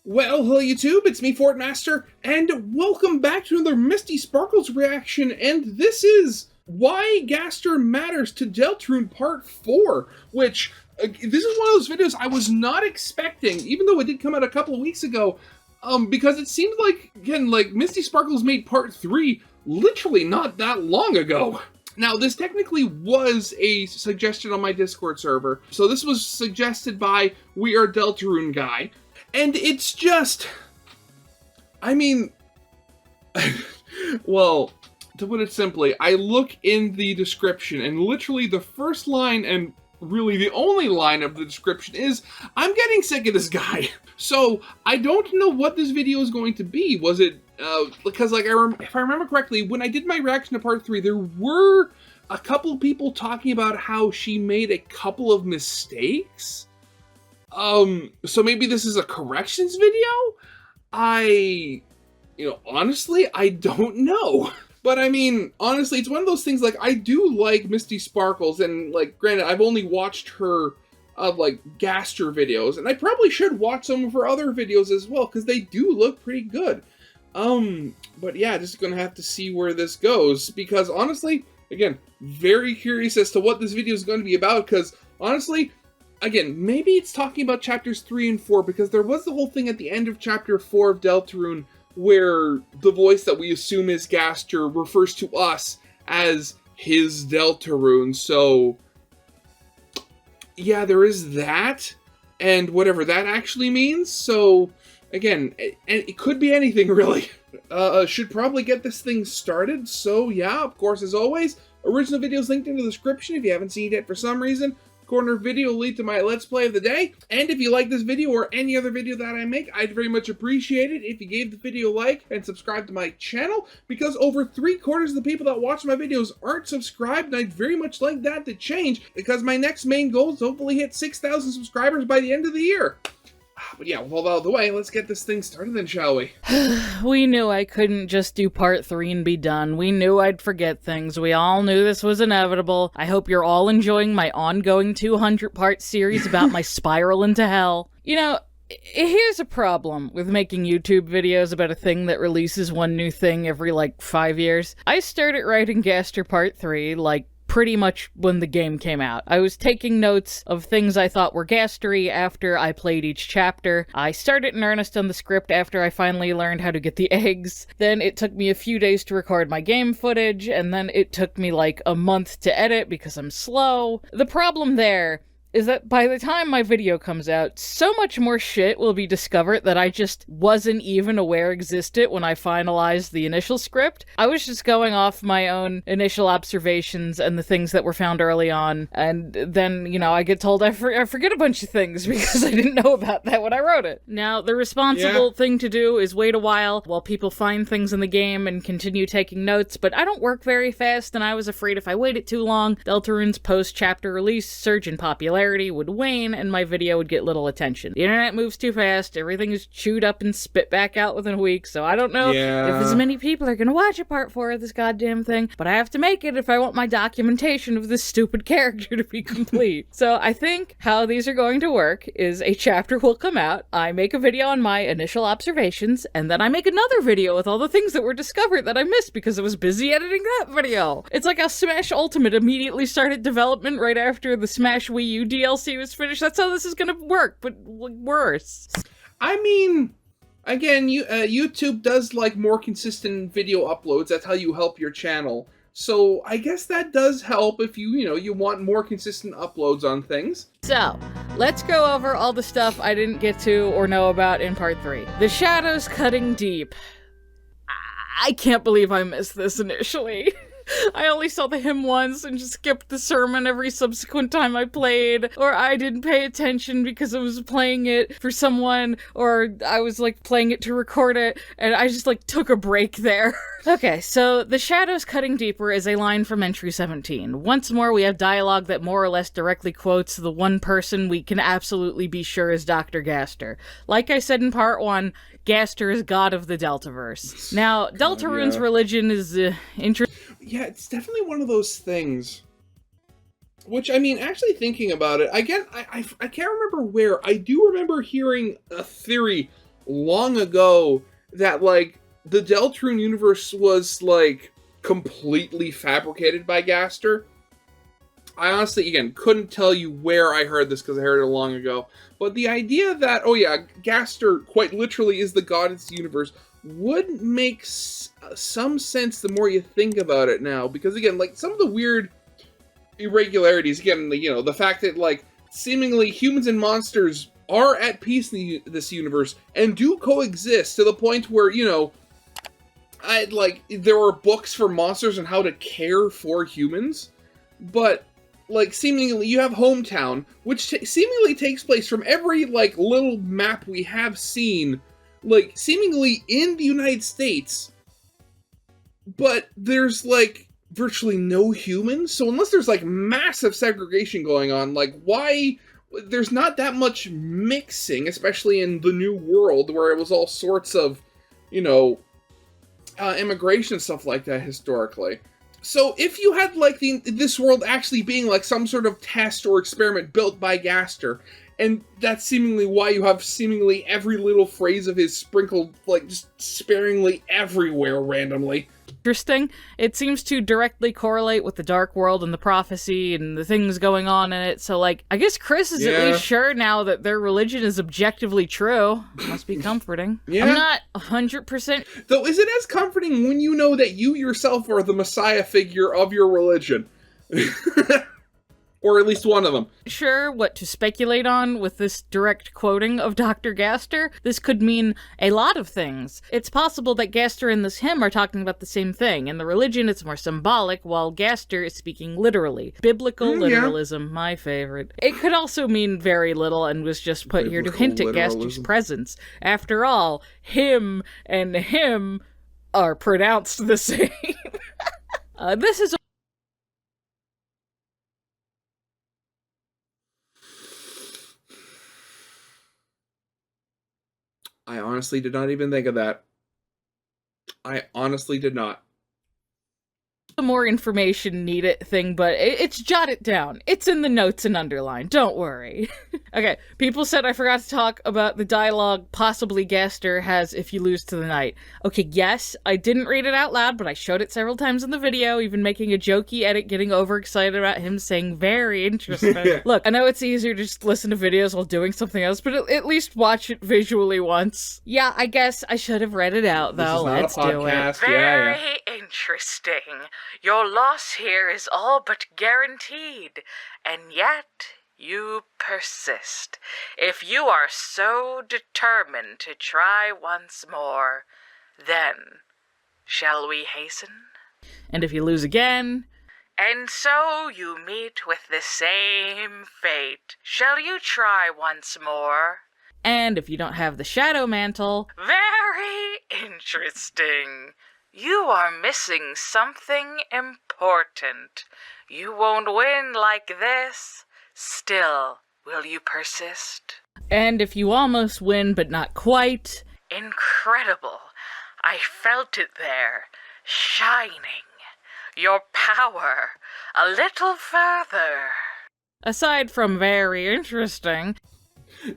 Well, hello YouTube, it's me, Fortmaster, and welcome back to another Misty Sparkles reaction, and this is Why Gaster Matters to Deltarune Part 4, which, this is one of those videos I was not expecting, even though it did come out a couple of weeks ago, because it seemed like, again, like Misty Sparkles made Part 3 literally not that long ago. Now, this technically was a suggestion on my Discord server, so this was suggested by We Are Deltarune guy. And it's just, I mean, well, to put it simply, I look in the description and literally the first line and really the only line of the description is, I'm getting sick of this guy. So I don't know what this video is going to be. Was it, because like, if I remember correctly, when I did my reaction to part 3, there were a couple of people talking about how she made a couple of mistakes. So maybe this is a corrections video? Honestly, I don't know. But I mean, honestly, it's one of those things, like, I do like Misty Sparkles, and, like, granted, I've only watched her, like, Gaster videos, and I probably should watch some of her other videos as well, because they do look pretty good. But yeah, just gonna have to see where this goes, because honestly, again, very curious as to what this video is going to be about, because honestly, again, maybe it's talking about chapters 3 and 4, because there was the whole thing at the end of chapter 4 of Deltarune where the voice that we assume is Gaster refers to us as his Deltarune. So, yeah, there is that, and whatever that actually means. So, again, it could be anything, really. Should probably get this thing started. So, yeah, of course, as always, original videos linked in the description if you haven't seen it yet for some reason. Corner video will lead to my Let's Play of the day. And if you like this video or any other video that I make, I'd very much appreciate it if you gave the video a like and subscribe to my channel, because over 3/4 of the people that watch my videos aren't subscribed, and I'd very much like that to change, because my next main goal is to hopefully hit 6,000 subscribers by the end of the year. But yeah, with all that out of the way, let's get this thing started then, shall we? We knew I couldn't just do part 3 and be done. We knew I'd forget things. We all knew this was inevitable. I hope you're all enjoying my ongoing 200-part series about my spiral into hell. You know, here's a problem with making YouTube videos about a thing that releases one new thing every, like, 5 years. I started writing Gaster Part 3, like, pretty much when the game came out. I was taking notes of things I thought were Gastery after I played each chapter. I started in earnest on the script after I finally learned how to get the eggs. Then it took me a few days to record my game footage, and then it took me like a month to edit because I'm slow. The problem there is that by the time my video comes out, so much more shit will be discovered that I just wasn't even aware existed when I finalized the initial script. I was just going off my own initial observations and the things that were found early on, and then, you know, I get told I forget a bunch of things because I didn't know about that when I wrote it. Now, the responsible thing to do is wait a while people find things in the game and continue taking notes, but I don't work very fast, and I was afraid if I waited too long, Deltarune's post-chapter release surge in popularity would wane and my video would get little attention. The internet moves too fast, everything is chewed up and spit back out within a week, so I don't know if as many people are gonna watch a part 4 of this goddamn thing, but I have to make it if I want my documentation of this stupid character to be complete. So I think how these are going to work is a chapter will come out, I make a video on my initial observations, and then I make another video with all the things that were discovered that I missed because I was busy editing that video. It's like how Smash Ultimate immediately started development right after the Smash Wii U DLC was finished. That's how this is gonna work, but worse. I mean, again, YouTube does like more consistent video uploads. That's how you help your channel. So I guess that does help if you want more consistent uploads on things. So, let's go over all the stuff I didn't get to or know about in part 3. The shadows cutting deep. I can't believe I missed this initially. I only saw the hymn once and just skipped the sermon every subsequent time I played, or I didn't pay attention because I was playing it for someone, or I was like playing it to record it, and I just like took a break there. Okay, so the shadows cutting deeper is a line from entry 17. Once more, we have dialogue that more or less directly quotes the one person we can absolutely be sure is Dr. Gaster. Like I said in part 1, Gaster is god of the Deltaverse. Now, Deltarune's religion is interesting. Yeah, it's definitely one of those things. Which, I mean, actually thinking about it, again, I can't remember where. I do remember hearing a theory long ago that, like, the Deltarune universe was, like, completely fabricated by Gaster. I honestly, again, couldn't tell you where I heard this because I heard it long ago. But the idea that, oh yeah, Gaster quite literally is the god of this universe would make some sense the more you think about it now. Because again, like, some of the weird irregularities, again, the fact that, like, seemingly humans and monsters are at peace in this universe and do coexist to the point where, there were books for monsters on how to care for humans, but, like, seemingly you have Hometown, which seemingly takes place from every, like, little map we have seen, like, seemingly in the United States, but there's, like, virtually no humans, so unless there's, like, massive segregation going on, like, why... There's not that much mixing, especially in the New World, where it was all sorts of, immigration stuff like that historically. So if you had, like, this world actually being, like, some sort of test or experiment built by Gaster, and that's seemingly why you have seemingly every little phrase of his sprinkled, like, just sparingly everywhere randomly. Interesting. It seems to directly correlate with the Dark World and the prophecy and the things going on in it. So, like, I guess Chris is at least sure now that their religion is objectively true. Must be comforting. Yeah. I'm not 100%. Though, is it as comforting when you know that you yourself are the messiah figure of your religion? Or at least one of them. Sure what to speculate on with this direct quoting of Dr. Gaster. This could mean a lot of things. It's possible that Gaster and this hymn are talking about the same thing. In the religion, it's more symbolic, while Gaster is speaking literally. Biblical literalism, my favorite. It could also mean very little and was just put here to hint at Gaster's presence. After all, him and him are pronounced the same. This is I honestly did not even think of that. I honestly did not. a more information needed thing, but it's jotted down. It's in the notes and underlined. Don't worry. Okay, people said I forgot to talk about the dialogue possibly Gaster has if you lose to the night. Okay, yes, I didn't read it out loud, but I showed it several times in the video, even making a jokey edit, getting overexcited about him saying very interesting. Look, I know it's easier to just listen to videos while doing something else, but at least watch it visually once. Yeah, I guess I should have read it out, though. Let's do it. Very interesting. Your loss here is all but guaranteed, and yet you persist. If you are so determined to try once more, then shall we hasten? And if you lose again... And so you meet with the same fate. Shall you try once more? And if you don't have the Shadow Mantle... Very interesting. You are missing something important. You won't win like this. Still, will you persist? And if you almost win, but not quite... Incredible. I felt it there, shining. Your power, a little further. Aside from very interesting...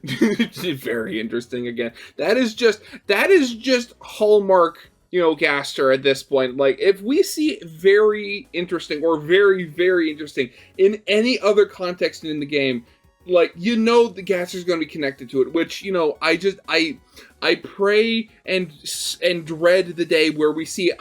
Very interesting again. That is just Hallmark... Gaster at this point. Like, if we see very interesting or very, very interesting in any other context in the game, like, the Gaster's going to be connected to it, which, I pray and dread the day where we see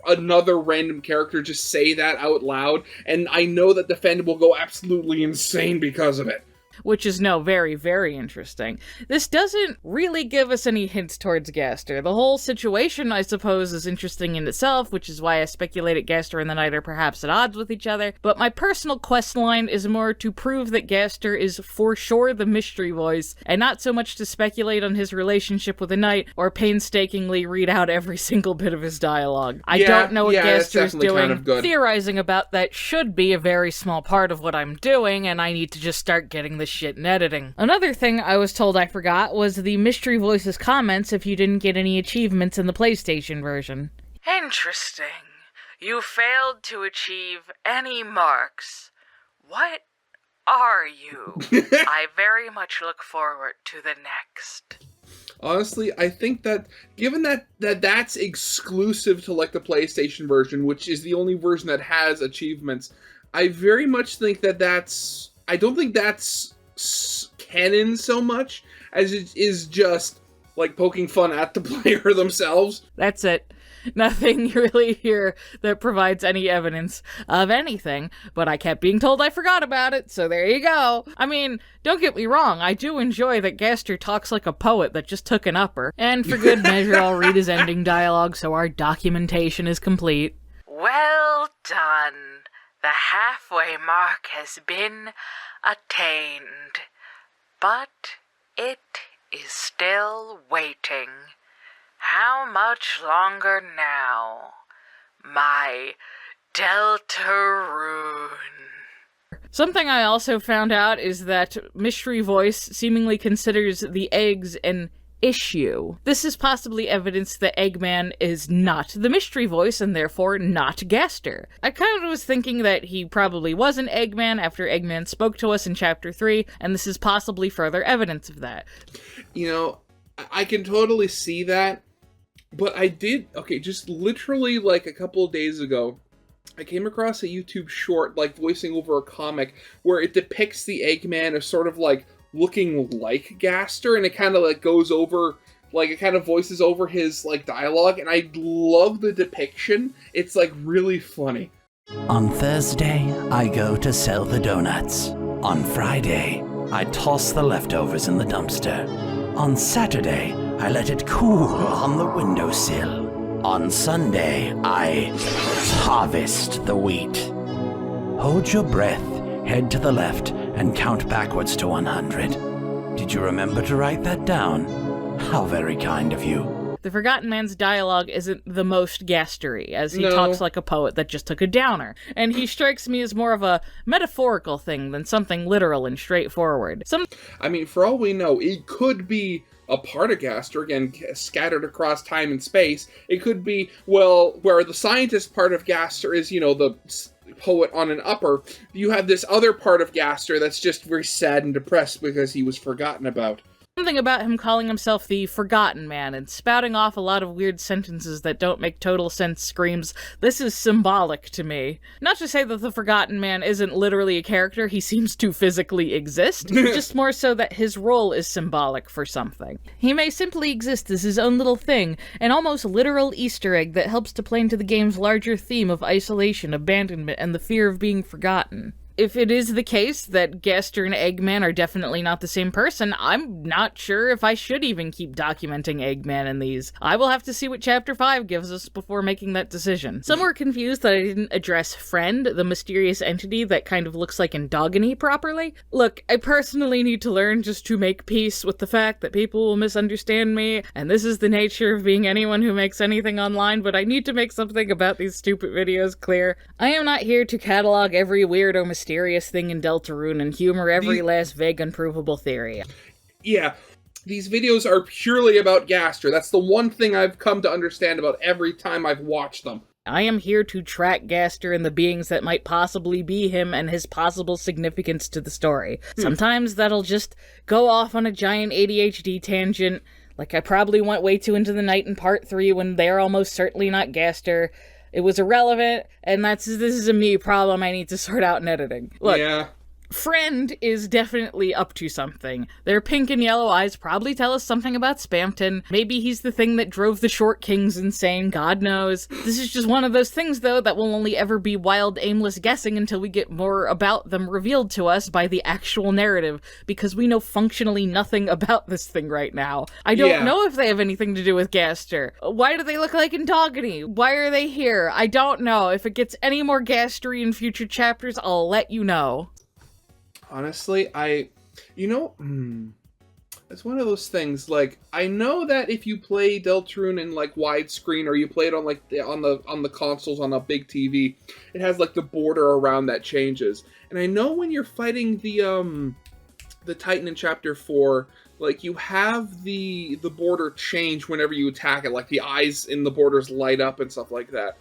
another random character just say that out loud, and I know that the fandom will go absolutely insane because of it. Which is, very, very interesting. This doesn't really give us any hints towards Gaster. The whole situation, I suppose, is interesting in itself, which is why I speculated Gaster and the Knight are perhaps at odds with each other, but my personal questline is more to prove that Gaster is for sure the mystery voice, and not so much to speculate on his relationship with the Knight, or painstakingly read out every single bit of his dialogue. I don't know what Gaster is doing. Kind of good. Theorizing about that should be a very small part of what I'm doing, and I need to just start getting the shit in editing. Another thing I was told I forgot was the Mystery Voices comments if you didn't get any achievements in the PlayStation version. Interesting. You failed to achieve any marks. What are you? I very much look forward to the next. Honestly, I think that given that's exclusive to like the PlayStation version, which is the only version that has achievements, I very much think that's I don't think that's canon so much as it is just like poking fun at the player themselves. That's it. Nothing really here that provides any evidence of anything, but I kept being told I forgot about it, so there you go. I mean, don't get me wrong, I do enjoy that Gaster talks like a poet that just took an upper, and for good measure I'll read his ending dialogue so our documentation is complete. Well done. The halfway mark has been attained, but it is still waiting. How much longer now, my Deltarune? Something I also found out is that Mystery Voice seemingly considers the eggs an issue. This is possibly evidence that Eggman is not the Mystery Voice and therefore not Gaster. I kind of was thinking that he probably was an Eggman after Eggman spoke to us in Chapter 3, and this is possibly further evidence of that. You know, I can totally see that, but just literally like a couple of days ago, I came across a YouTube short, like voicing over a comic, where it depicts the Eggman as sort of like looking like Gaster, and it kind of like goes over, like it kind of voices over his like dialogue, and I love the depiction. It's like really funny. On Thursday, I go to sell the donuts. On Friday, I toss the leftovers in the dumpster. On Saturday, I let it cool on the windowsill. On Sunday, I harvest the wheat. Hold your breath, head to the left, and count backwards to 100. Did you remember to write that down? How very kind of you. The Forgotten Man's dialogue isn't the most Gastery, as he talks like a poet that just took a downer, and he strikes me as more of a metaphorical thing than something literal and straightforward. I mean, for all we know, it could be a part of Gaster, again, scattered across time and space. It could be, well, where the scientist part of Gaster is, you know, the poet on an upper, you have this other part of Gaster that's just very sad and depressed because he was forgotten about. Something about him calling himself the Forgotten Man and spouting off a lot of weird sentences that don't make total sense screams, this is symbolic to me. Not to say that the Forgotten Man isn't literally a character, he seems to physically exist, just more so that his role is symbolic for something. He may simply exist as his own little thing, an almost literal Easter egg that helps to play into the game's larger theme of isolation, abandonment, and the fear of being forgotten. If it is the case that Gaster and Eggman are definitely not the same person, I'm not sure if I should even keep documenting Eggman in these. I will have to see what Chapter 5 gives us before making that decision. Some were confused that I didn't address Friend, the mysterious entity that kind of looks like Endogeny, properly. Look, I personally need to learn just to make peace with the fact that people will misunderstand me, and this is the nature of being anyone who makes anything online, but I need to make something about these stupid videos clear. I am not here to catalog every weird or mysterious thing in Deltarune and humor every last vague unprovable theory. Yeah, these videos are purely about Gaster. That's the one thing I've come to understand about every time I've watched them. I am here to track Gaster and the beings that might possibly be him and his possible significance to the story. Sometimes that'll just go off on a giant ADHD tangent, like I probably went way too into the night in Part 3 when they're almost certainly not Gaster. It was irrelevant, and this is a me problem I need to sort out in editing. Look, yeah. Friend is definitely up to something. Their pink and yellow eyes probably tell us something about Spamton. Maybe he's the thing that drove the Short Kings insane, God knows. This is just one of those things, though, that will only ever be wild, aimless guessing until we get more about them revealed to us by the actual narrative, because we know functionally nothing about this thing right now. I don't know if they have anything to do with Gaster. Why do they look like Endogeny? Why are they here? I don't know. If it gets any more Gastery in future chapters, I'll let you know. Honestly, it's one of those things, like, I know that if you play Deltarune in, like, widescreen, or you play it on, like, on the consoles on a big TV, it has, like, the border around that changes. And I know when you're fighting the Titan in Chapter 4, like, you have the border change whenever you attack it, like, the eyes in the borders light up and stuff like that.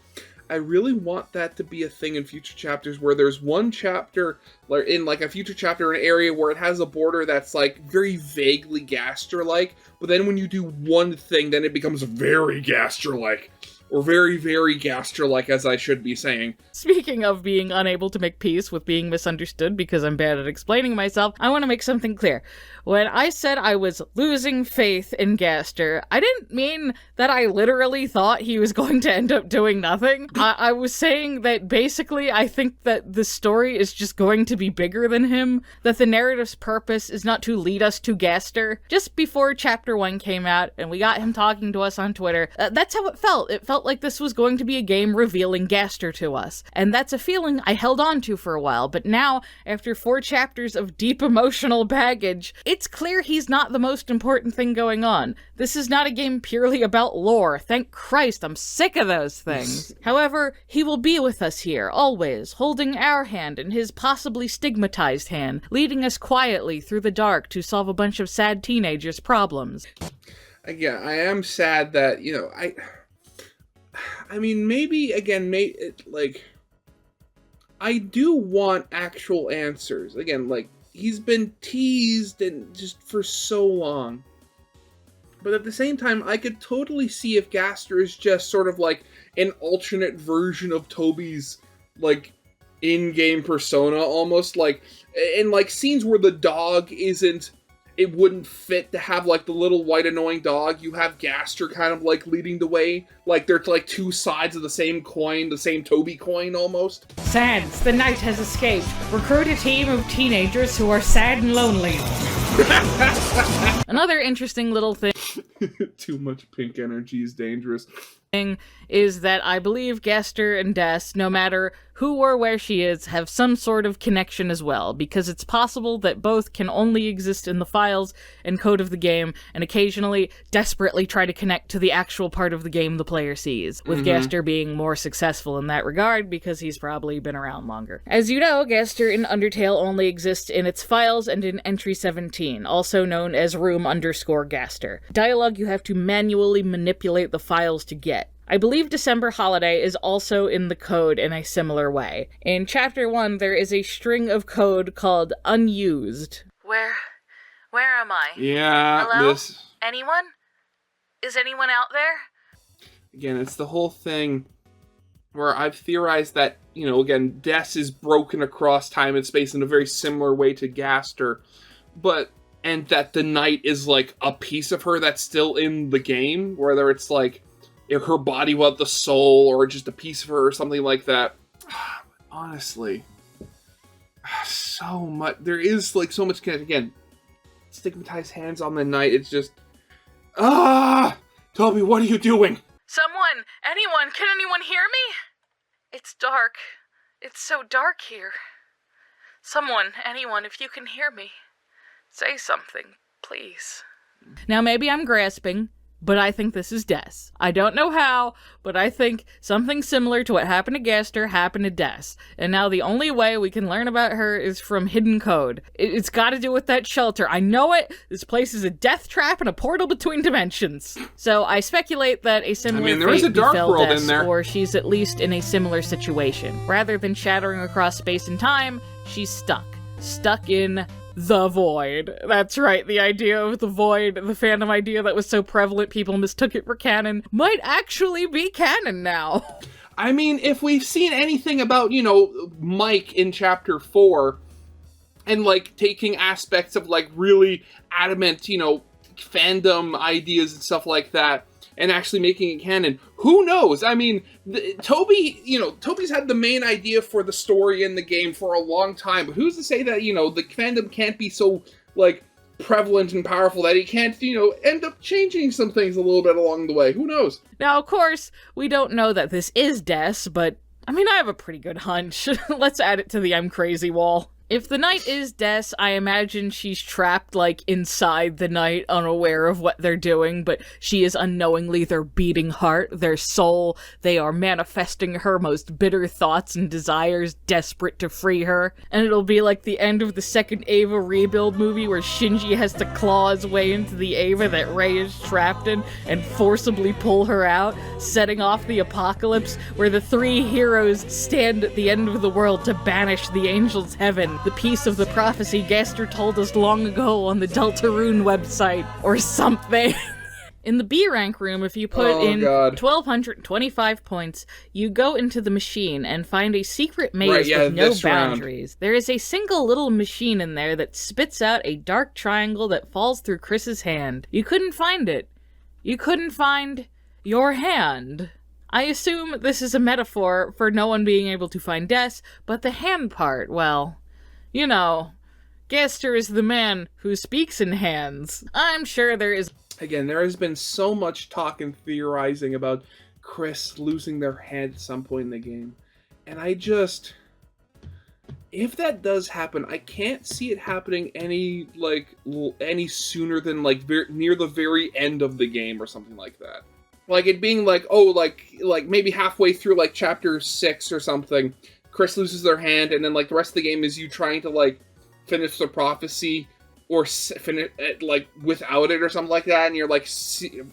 I really want that to be a thing in future chapters, where there's one chapter, like in like a future chapter, an area where it has a border that's like very vaguely Gaster-like, but then when you do one thing, then it becomes very Gaster-like. Or very, very Gaster-like, as I should be saying. Speaking of being unable to make peace with being misunderstood because I'm bad at explaining myself, I want to make something clear. When I said I was losing faith in Gaster, I didn't mean that I literally thought he was going to end up doing nothing. I was saying that basically I think that the story is just going to be bigger than him, that the narrative's purpose is not to lead us to Gaster. Just before Chapter 1 came out and we got him talking to us on Twitter, that's how it felt. It felt like this was going to be a game revealing Gaster to us. And that's a feeling I held on to for a while, but now, after 4 chapters of deep emotional baggage, it's clear he's not the most important thing going on. This is not a game purely about lore. Thank Christ, I'm sick of those things. However, he will be with us here, always, holding our hand in his possibly stigmatized hand, leading us quietly through the dark to solve a bunch of sad teenagers' problems. Again, I am sad that, I mean, maybe, again, I do want actual answers. Again, like, he's been teased and just for so long. But at the same time, I could totally see if Gaster is just sort of like an alternate version of Toby's, like, in-game persona, almost. Like, in, like, scenes where the dog isn't... It wouldn't fit to have, like, the little white annoying dog. You have Gaster kind of, like, leading the way. Like, they're, like, 2 sides of the same coin, the same Toby coin, almost. Sans, the night has escaped. Recruit a team of teenagers who are sad and lonely. Another interesting little thing Too much pink energy is dangerous. is that I believe Gaster and Des, no matter who or where she is, have some sort of connection as well, because it's possible that both can only exist in the files and code of the game, and occasionally desperately try to connect to the actual part of the game the player sees, with Gaster being more successful in that regard because he's probably been around longer. As you know, Gaster in Undertale only exists in its files and in Entry 17, also known as room_Gaster. Dialogue you have to manually manipulate the files to get. I believe December Holiday is also in the code in a similar way. In Chapter 1, there is a string of code called unused. Where am I? Yeah, Hello? Anyone? Is anyone out there? Again, it's the whole thing where I've theorized that, again, Des is broken across time and space in a very similar way to Gaster, and that the night is like a piece of her that's still in the game, whether it's like if her body without the soul or just a piece of her or something like that. Honestly, so much. There is like so much. Again, stigmatized hands on the night. It's just, Toby, what are you doing? Someone! Anyone! Can anyone hear me? It's dark. It's so dark here. Someone, anyone, if you can hear me, say something, please. Now maybe I'm grasping, but I think this is Des. I don't know how, but I think something similar to what happened to Gaster happened to Des. And now the only way we can learn about her is from hidden code. It's got to do with that shelter. I know it! This place is a death trap and a portal between dimensions. So I speculate that a similar there is a dark befell world Des, in there. or she's at least in a similar situation. Rather than shattering across space and time, she's stuck. Stuck in the void. That's right, the idea of the void, the fandom idea that was so prevalent people mistook it for canon, might actually be canon now. I mean, if we've seen anything about, Mike in Chapter 4, and, like, taking aspects of, like, really adamant, fandom ideas and stuff like that, and actually making it canon, who knows? I mean, Toby's had the main idea for the story in the game for a long time, but who's to say that, the fandom can't be so, like, prevalent and powerful that he can't, end up changing some things a little bit along the way? Who knows? Now, of course, we don't know that this is Des, but, I have a pretty good hunch. Let's add it to the I'm crazy wall. If the knight is Des, I imagine she's trapped, like, inside the knight, unaware of what they're doing, but she is unknowingly their beating heart, their soul. They are manifesting her most bitter thoughts and desires, desperate to free her. And it'll be like the end of the second Ava rebuild movie where Shinji has to claw his way into the Ava that Rei is trapped in and forcibly pull her out, setting off the apocalypse, where the three heroes stand at the end of the world to banish the angels' heaven. The piece of the prophecy Gaster told us long ago on the Deltarune website, or something. In the B rank room, if you put in 1,225 points, you go into the machine and find a secret maze with no boundaries. There is a single little machine in there that spits out a dark triangle that falls through Chris's hand. You couldn't find it. You couldn't find your hand. I assume this is a metaphor for no one being able to find Des, but the hand part, well, you know, Gaster is the man who speaks in hands. I'm sure there is... Again, there has been so much talk and theorizing about Chris losing their hand at some point in the game. And I just... If that does happen, I can't see it happening any sooner than, like, near the very end of the game or something like that. Like, it being like, oh, like maybe halfway through, like, chapter 6 or something, Chris loses their hand, and then, like, the rest of the game is you trying to, like, finish the prophecy, or finish it, like, without it or something like that, and you're, like,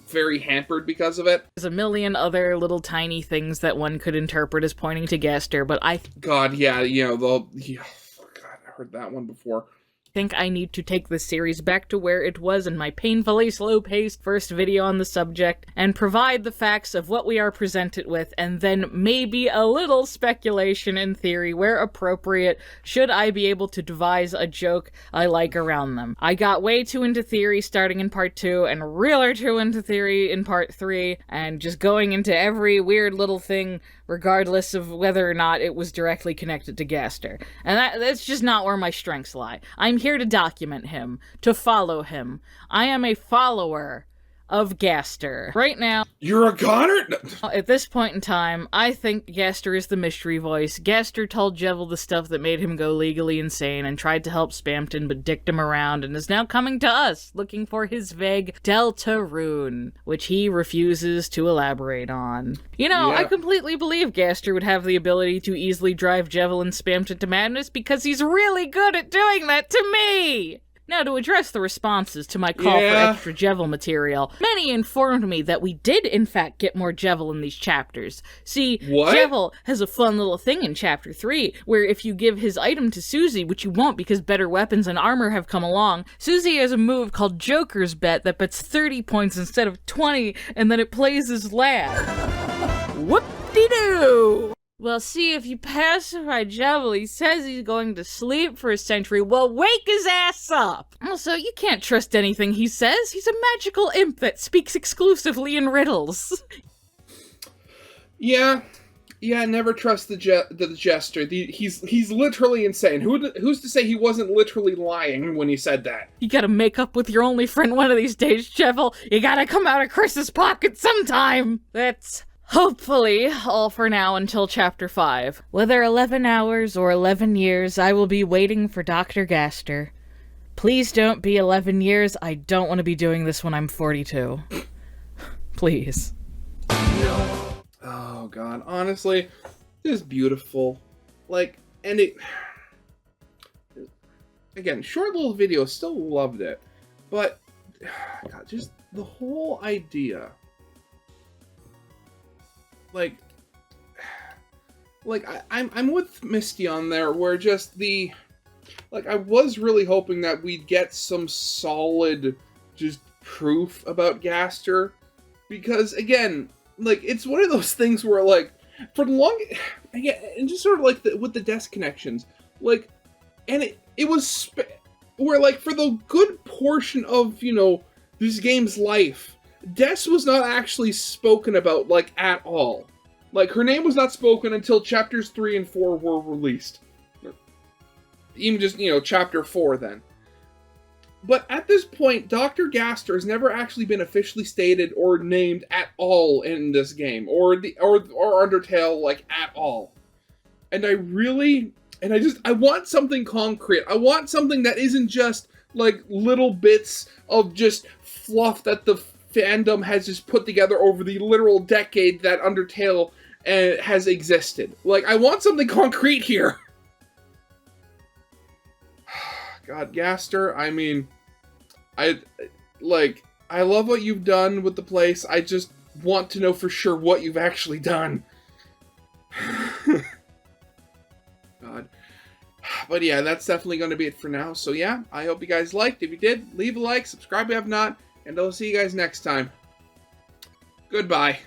very hampered because of it. There's a million other little tiny things that one could interpret as pointing to Gaster, but God, yeah, you know, God, I heard that one before. think I need to take this series back to where it was in my painfully slow-paced first video on the subject, and provide the facts of what we are presented with, and then maybe a little speculation and theory where appropriate, should I be able to devise a joke I like around them. I got way too into theory starting in part 2, and realer too into theory in part 3, and just going into every weird little thing regardless of whether or not it was directly connected to Gaster. And that's just not where my strengths lie. I'm here to document him, to follow him. I am a follower of Gaster. Right now, you're a goner? at this point in time, I think Gaster is the mystery voice. Gaster told Jevil the stuff that made him go legally insane and tried to help Spamton but dicked him around and is now coming to us, looking for his vague Deltarune, which he refuses to elaborate on. You know, I completely believe Gaster would have the ability to easily drive Jevil and Spamton to madness because he's really good at doing that to me! Now, to address the responses to my call for extra Jevil material, many informed me that we did, in fact, get more Jevil in these chapters. See, Jevil has a fun little thing in Chapter 3, where if you give his item to Susie, which you won't because better weapons and armor have come along, Susie has a move called Joker's Bet that bets 30 points instead of 20, and then it plays his lad. Whoop-de-doo! Well, see, if you pacify Jevil, he says he's going to sleep for a century. Well, wake his ass up! Also, you can't trust anything he says. He's a magical imp that speaks exclusively in riddles. Yeah, never trust the jester. He's literally insane. Who's to say he wasn't literally lying when he said that? You gotta make up with your only friend one of these days, Jevil. You gotta come out of Chris's pocket sometime! That's... hopefully, all for now until Chapter 5. Whether 11 hours or 11 years, I will be waiting for Dr. Gaster. Please don't be 11 years. I don't want to be doing this when I'm 42. Please. Oh, God. Honestly, this is beautiful. Like, and it... Again, short little video, still loved it. But, God, just the whole idea... I'm with Misty on there, where just I was really hoping that we'd get some solid, just proof about Gaster, because, again, it's one of those things where, for the long, and just sort of, with the desk connections, and it was, where, for the good portion of, this game's life, Des was not actually spoken about, at all. Her name was not spoken until chapters 3 and 4 were released. Even just, chapter 4 then. But at this point, Dr. Gaster has never actually been officially stated or named at all in this game. Or undertale, at all. And I really And I want something concrete. I want something that isn't just, like, little bits of just fluff that the fandom has just put together over the literal decade that Undertale has existed. Like, I want something concrete here. God, Gaster, I mean, I love what you've done with the place. I just want to know for sure what you've actually done. God. But yeah, that's definitely going to be it for now. So yeah, I hope you guys liked. If you did, leave a like, subscribe if you have not, and I'll see you guys next time. Goodbye.